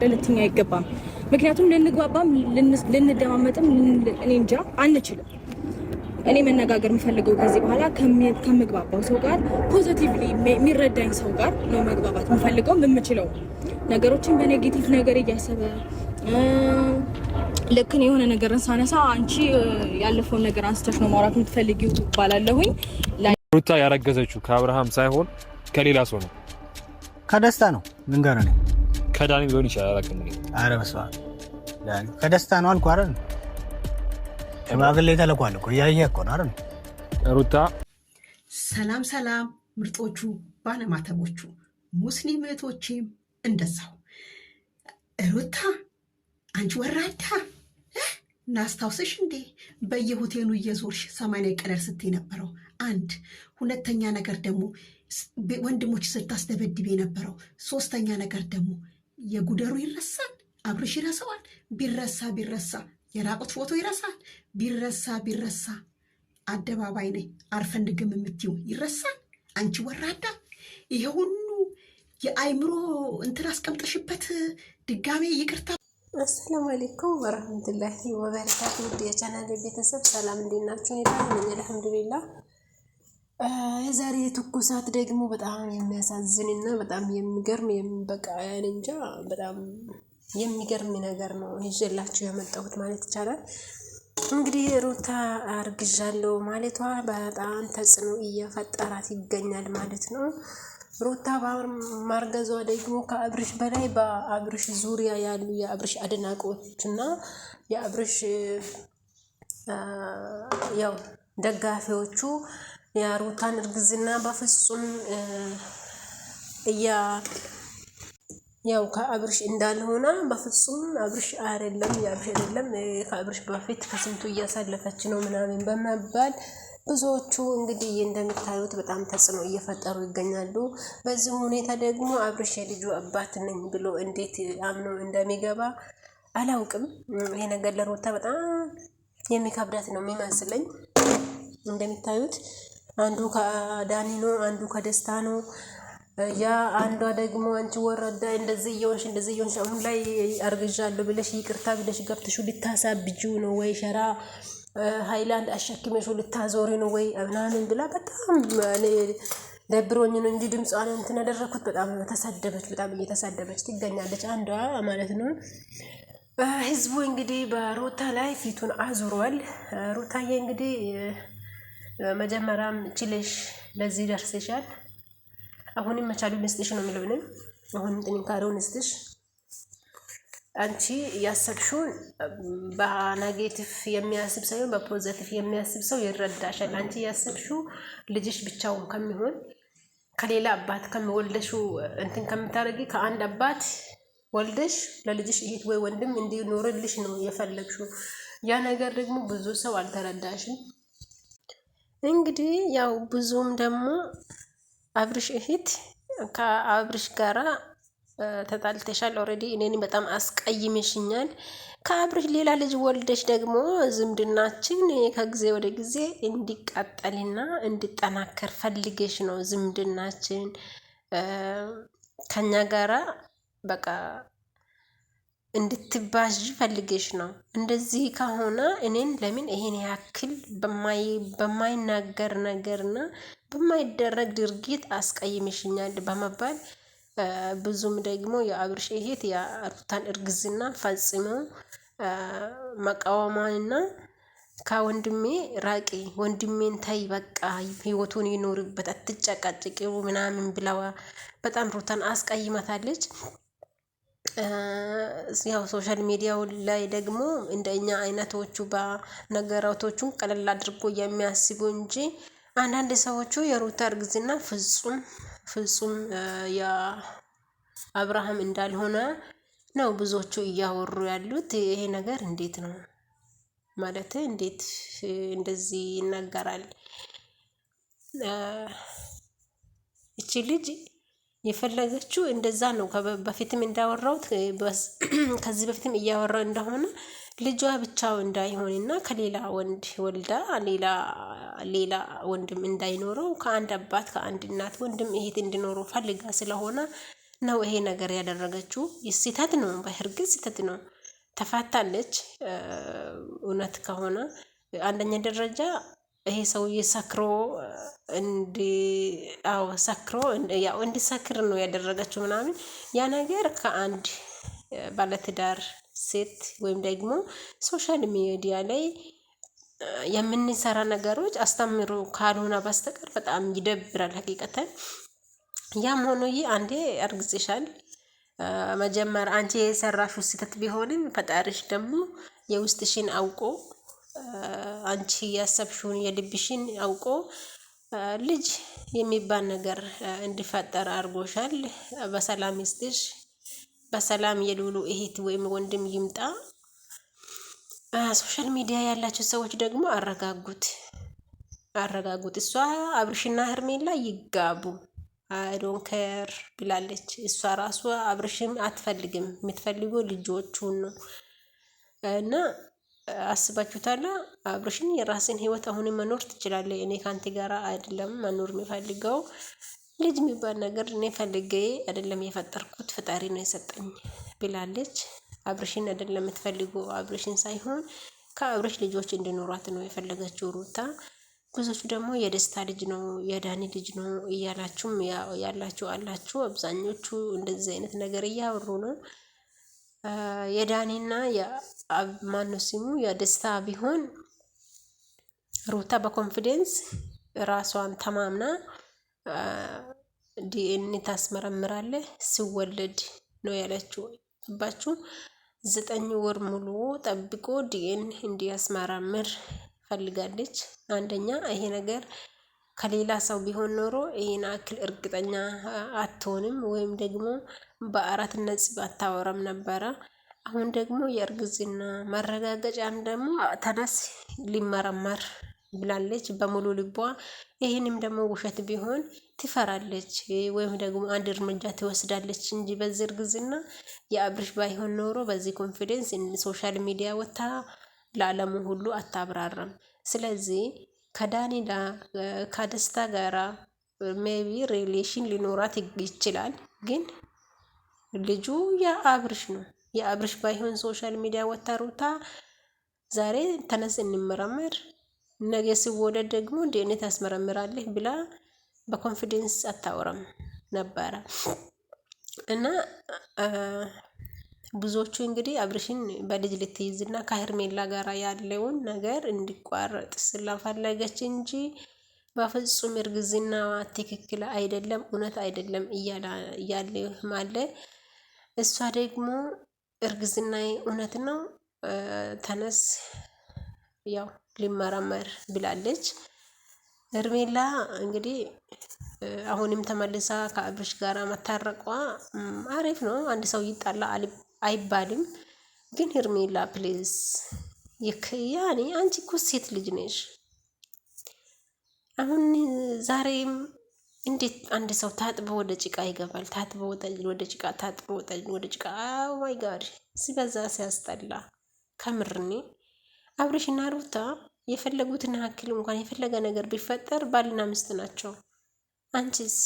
ልትኛ አይገባም። ምክንያቱም ልንግባባም ልንደማመጥም እኔ እንጃ አንችልም። እኔ መነጋገር የምፈልገው ከዚህ በኋላ ከምግባባው ሰው ጋር ፖዚቲቭሊ የሚረዳኝ ሰው ጋር ነው መግባባት የምፈልገው የምችለው። ነገሮችን በኔጌቲቭ ነገር እያሰበ ልክ ነው የሆነ ነገርን ሳነሳ አንቺ ያለፈውን ነገር አንስተሽ ነው ማውራት የምትፈልጊው ባላለሁኝ። ሩታ ያረገዘችው ከአብርሃም ሳይሆን ከሌላ ሰው ነው። ከደስታ ነው ልንገር ነው ከዳኒ ሊሆን ይችላል። አላውቅም። ኧረ በስመ አብ ዳኒ ከደስታ ነው አልኩህ አይደል? ሽማግሌ ተልኳል እኮ እያየህ እኮ ነው አይደል? ሩታ ሰላም ሰላም፣ ምርጦቹ ባለማተቦቹ ሙስሊም እህቶቼም እንደዛው። ሩታ አንቺ ወራዳ ናስታውስሽ እንዴ በየሆቴሉ እየዞርሽ ሰማንያ ቀለር ስትይ ነበረው። አንድ ሁለተኛ ነገር ደግሞ ወንድሞች ስታስደበድብ የነበረው። ሶስተኛ ነገር ደግሞ የጉደሩ ይረሳል፣ አብርሽ ይረሳዋል። ቢረሳ የራቁት ፎቶ ይረሳል። ቢረሳ አደባባይ ነኝ አርፈን ድግም የምትይው ይረሳል። አንቺ ወራዳ ይሄ ሁሉ የአይምሮ እንትን አስቀምጠሽበት ድጋሜ ይቅርታ። አሰላሙ አለይኩም ወራህመቱላሂ ወበረካቱ። የቻናል ቤተሰብ ሰላም እንዴናችሁ? ይባል አልሐምዱሊላህ። የዛሬ ትኩሳት ደግሞ በጣም የሚያሳዝንና በጣም የሚገርም በቃ እንጃ በጣም የሚገርም ነገር ነው ይዤላችሁ የመጣሁት ማለት ይቻላል። እንግዲህ ሩታ አርግዣለሁ ማለቷ በጣም ተጽዕኖ እየፈጠራት ይገኛል ማለት ነው። ሩታ ማርገዟ ደግሞ ከአብርሽ በላይ በአብርሽ ዙሪያ ያሉ የአብርሽ አድናቆችና የአብርሽ ያው ደጋፊዎቹ የሩታን እርግዝና በፍጹም ያው ከአብርሽ እንዳልሆነ በፍጹም አብርሽ አይደለም ከአብርሽ በፊት ከስንቱ እያሳለፈች ነው ምናምን በመባል ብዙዎቹ እንግዲህ እንደምታዩት በጣም ተጽዕኖ እየፈጠሩ ይገኛሉ። በዚህ ሁኔታ ደግሞ አብርሽ የልጁ አባት ነኝ ብሎ እንዴት አምኖ እንደሚገባ አላውቅም። ይሄ ነገር ለሩታ በጣም የሚከብዳት ነው የሚመስለኝ። እንደምታዩት አንዱ ከዳኒ ነው፣ አንዱ ከደስታ ነው። ያ አንዷ ደግሞ አንቺ ወረዳ እንደዚህ እየሆንሽ አሁን ላይ አርግዣለሁ ብለሽ ይቅርታ ብለሽ ገብተሽ ልታሳብጂው ነው ወይ ሸራ ሃይላንድ አሸክመሽ ልታዞሪ ነው ወይ ምናምን ብላ በጣም ደብሮኝ ነው እንጂ ድምጿን እንትን ያደረኩት በጣም ተሰደበች፣ በጣም እየተሰደበች ትገኛለች አንዷ ማለት ነው። ህዝቡ እንግዲህ በሩታ ላይ ፊቱን አዙሯል። ሩታዬ እንግዲህ መጀመሪያም ችለሽ ለዚህ ደርሰሻል። አሁንም መቻሉ ልስጥሽ ነው የሚለውንም አሁንም ጥንካሬውን ልስጥሽ። አንቺ ያሰብሽውን በኔጌቲቭ የሚያስብ ሳይሆን በፖዚቲቭ የሚያስብ ሰው ይረዳሻል። አንቺ ያሰብሽው ልጅሽ ብቻውን ከሚሆን ከሌላ አባት ከሚወልደሹ እንትን ከምታረጊ ከአንድ አባት ወልደሽ ለልጅሽ እህት ወይ ወንድም እንዲኖርልሽ ነው የፈለግሽው። ያ ነገር ደግሞ ብዙ ሰው አልተረዳሽም። እንግዲህ ያው ብዙም ደግሞ አብርሽ እህት ከአብርሽ ጋራ ተጣልተሻል። ኦልሬዲ እኔን በጣም አስቀይመሽኛል። ከአብርሽ ሌላ ልጅ ወልደሽ ደግሞ ዝምድናችን ከጊዜ ወደ ጊዜ እንዲቃጠልና እንዲጠናከር ፈልገሽ ነው። ዝምድናችን ከኛ ጋራ በቃ እንድትባዥ ፈልገሽ ነው። እንደዚህ ከሆነ እኔን ለምን ይሄን ያክል በማይናገር ነገርና በማይደረግ ድርጊት አስቀይመሽኛል በመባል ብዙም ደግሞ የአብርሽ እህት የሩታን እርግዝና ፈጽሞ መቃወሟንና ከወንድሜ ራቂ፣ ወንድሜን ታይ፣ በቃ ህይወቱን ይኖርበት፣ አትጨቃጭቂው ምናምን ብለዋ በጣም ሩታን አስቀይማታለች። ያው ሶሻል ሚዲያው ላይ ደግሞ እንደኛ አይነቶቹ በነገራቶቹን ቀለል አድርጎ የሚያስቡ እንጂ አንዳንድ ሰዎቹ የሩታ እርግዝና ፍጹም የአብርሃም እንዳልሆነ ነው ብዙዎቹ እያወሩ ያሉት። ይሄ ነገር እንዴት ነው ማለት እንዴት እንደዚህ ይናገራል? እቺ ልጅ የፈለገችው እንደዛ ነው። በፊትም እንዳወራሁት ከዚህ በፊትም እያወራ እንደሆነ ልጇ ብቻው እንዳይሆንና ከሌላ ወንድ ወልዳ ሌላ ወንድም እንዳይኖረው ከአንድ አባት ከአንድ እናት ወንድም እህት እንዲኖረው ፈልጋ ስለሆነ ነው ይሄ ነገር ያደረገችው። ስህተት ነው፣ በእርግጥ ስህተት ነው። ተፋታለች። እውነት ከሆነ አንደኛ ደረጃ ይሄ ሰውዬ ሰክሮ እንዲሰክር ነው ያደረገችው ምናምን። ያ ነገር ከአንድ ባለትዳር ሴት ወይም ደግሞ ሶሻል ሚዲያ ላይ የምንሰራ ነገሮች አስተምሮ ካልሆነ በስተቀር በጣም ይደብራል ሀቂቀተን። ያም ሆኖ አንዴ አርግዝሻል። መጀመር አንቺ የሰራሽው ስህተት ቢሆንም ፈጣሪሽ ደግሞ የውስጥሽን አውቆ አንቺ ያሰብሽውን የልብሽን አውቆ ልጅ የሚባል ነገር እንዲፈጠር አድርጎሻል። በሰላም ይስጥሽ። በሰላም የሉሉ እህት ወይም ወንድም ይምጣ። ሶሻል ሚዲያ ያላችሁ ሰዎች ደግሞ አረጋጉት። እሷ አብርሽና ሄርሜላ ይጋቡ አይዶን ከር ብላለች። እሷ ራሷ አብርሽም አትፈልግም፣ የምትፈልገው ልጆቹን ነው። እና አስባችሁታላ? አብርሽን የራስን ህይወት አሁን መኖር ትችላለህ። እኔ ካንተ ጋራ አይደለም መኖር የሚፈልገው። ልጅ የሚባል ነገር እኔ ፈልጌ አይደለም የፈጠርኩት፣ ፈጣሪ ነው የሰጠኝ ብላለች። አብርሽን አይደለም የምትፈልገው፣ አብርሽን ሳይሆን ከአብርሽ ልጆች እንዲኖሯት ነው የፈለገችው ሩታ። ብዙዎቹ ደግሞ የደስታ ልጅ ነው የዳኒ ልጅ ነው እያላችሁም ያላችሁ አላችሁ። አብዛኞቹ እንደዚህ አይነት ነገር እያወሩ ነው። የዳኒና ማነው ስሙ የደስታ ቢሆን ሩታ በኮንፊደንስ ራሷን ተማምና ዲኤንኤ ታስመረምራለህ ሲወለድ ነው ያለችው። ባችሁ 9 ወር ሙሉ ጠብቆ ዲኤንኤ እንዲያስመረምር ፈልጋለች። አንደኛ ይሄ ነገር ከሌላ ሰው ቢሆን ኖሮ ይሄን አክል እርግጠኛ አትሆንም፣ ወይም ደግሞ በአራት ነጥብ አታወራም ነበረ። አሁን ደግሞ የእርግዝና ማረጋገጫም ደግሞ ተነስ ሊመረመር ብላለች በሙሉ ልቧ። ይህንም ደግሞ ውሸት ቢሆን ትፈራለች ወይም ደግሞ አንድ እርምጃ ትወስዳለች እንጂ በዚህ እርግዝና የአብርሽ ባይሆን ኖሮ በዚህ ኮንፊደንስ ሶሻል ሚዲያ ወታ ለዓለሙ ሁሉ አታብራራም። ስለዚህ ከዳኒ ከደስታ ጋራ ሜቢ ሪሌሽን ሊኖራት ይችላል፣ ግን ልጁ የአብርሽ ነው። የአብርሽ ባይሆን ሶሻል ሚዲያ ወታ ሩታ ዛሬ ተነስ እንመረመር፣ ነገ ሲወለድ ደግሞ ዲኤንኤ ታስመረምራለህ ብላ በኮንፊደንስ አታወራም ነበረ። እና ብዙዎቹ እንግዲህ አብርሽን በልጅ ልትይዝና ከሄርሜላ ጋር ያለውን ነገር እንዲቋረጥ ስለፈለገች እንጂ በፍጹም እርግዝናዋ ትክክል አይደለም፣ እውነት አይደለም እያለ ማለ። እሷ ደግሞ እርግዝናዬ እውነት ነው ተነስ ያው ሊመረመር ብላለች። ሄርሜላ እንግዲህ አሁንም ተመልሳ ከአብርሽ ጋር መታረቋ አሪፍ ነው። አንድ ሰው ይጣላ አይባልም፣ ግን ሄርሜላ ፕሊዝ ያኔ አንቺ እኮ ሴት ልጅ ነሽ። አሁን ዛሬም እንዴት አንድ ሰው ታጥቦ ወደ ጭቃ ይገባል? ታጥቦ ወደ ጭቃ፣ ታጥቦ ወደ ጭቃ። ኦ ማይ ጋድ ሲበዛ ሲያስጠላ ከምርኔ። አብርሽና ሩታ የፈለጉትን ያክል እንኳን የፈለገ ነገር ቢፈጠር ባልና ሚስት ናቸው። አንቺስ